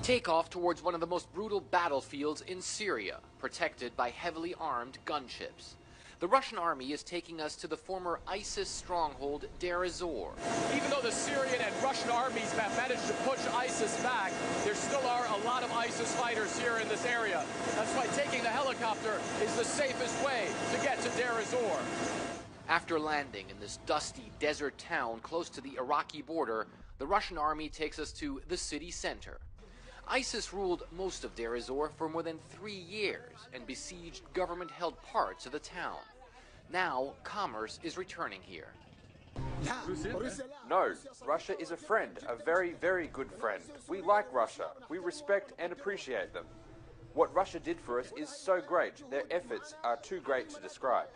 take off towards one of the most brutal battlefields in Syria, protected by heavily armed gunships. The Russian army is taking us to the former ISIS stronghold Deir ez-Zor. Even though the Syrian and Russian armies have managed to push ISIS back, there still are a lot of ISIS fighters here in this area. That's why taking the helicopter is the safest way to get to Deir ez-Zor. After landing in this dusty desert town close to the Iraqi border, the Russian army takes us to the city center. ISIS ruled most of Deir ez-Zor for more than 3 years and besieged government-held parts of the town. Now, commerce is returning here. No, Russia is a friend, a very, very good friend. We like Russia. We respect and appreciate them. What Russia did for us is so great. Their efforts are too great to describe.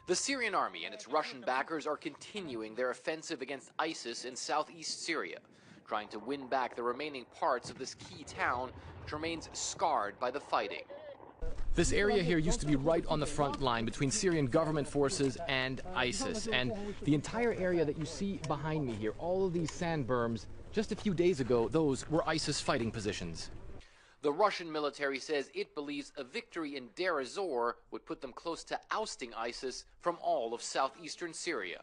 The Syrian army and its Russian backers are continuing their offensive against ISIS in southeast Syria, trying to win back the remaining parts of this key town, which remains scarred by the fighting. This area here used to be right on the front line between Syrian government forces and ISIS. And the entire area that you see behind me here, all of these sand berms, just a few days ago, those were ISIS fighting positions. The Russian military says it believes a victory in Deir ez-Zor would put them close to ousting ISIS from all of southeastern Syria.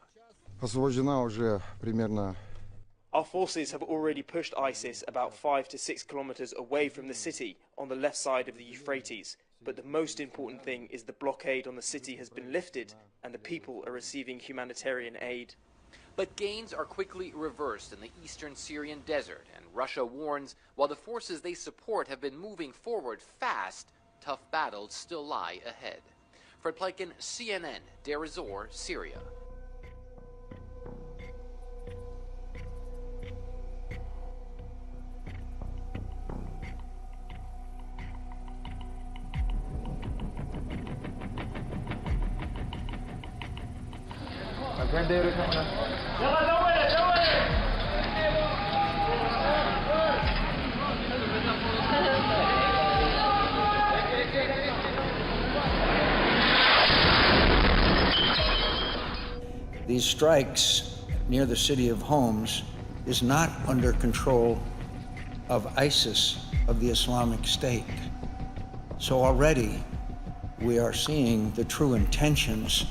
Our forces have already pushed ISIS about 5 to 6 kilometers away from the city on the left side of the Euphrates. But the most important thing is the blockade on the city has been lifted and the people are receiving humanitarian aid. But gains are quickly reversed in the eastern Syrian desert, and Russia warns while the forces they support have been moving forward fast, tough battles still lie ahead. Fred Pleiken, CNN, Deir ez-Zor, Syria. These strikes near the city of Homs is not under control of ISIS, of the Islamic State. So already we are seeing the true intentions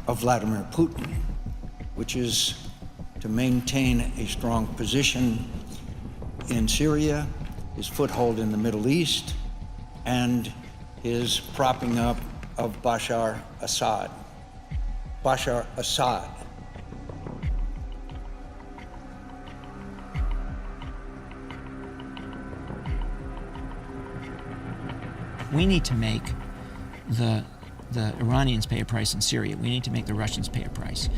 of Vladimir Putin, which is to maintain a strong position in Syria, his foothold in the Middle East, and his propping up of Bashar Assad. Bashar Assad. We need to make the Iranians pay a price in Syria. We need to make the Russians pay a price.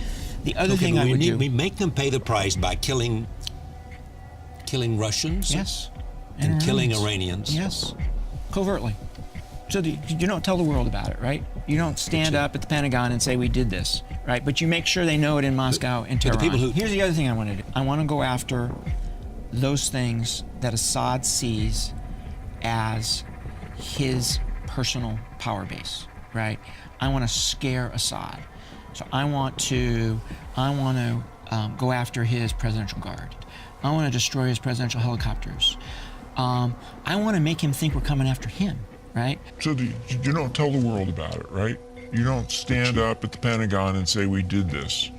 The other thing I would do... We make them pay the price by killing Russians? Yes. And killing Iranians? Yes. Covertly. So you don't tell the world about it, right? You don't stand up at the Pentagon and say, we did this, right? But you make sure they know it in Moscow and Tehran. Here's the other thing I want to do. I want to go after those things that Assad sees as his personal power base. Right? I want to scare Assad. So I want to go after his presidential guard. I want to destroy his presidential helicopters. I want to make him think we're coming after him, right? So you don't tell the world about it, right? You don't stand up at the Pentagon and say, we did this.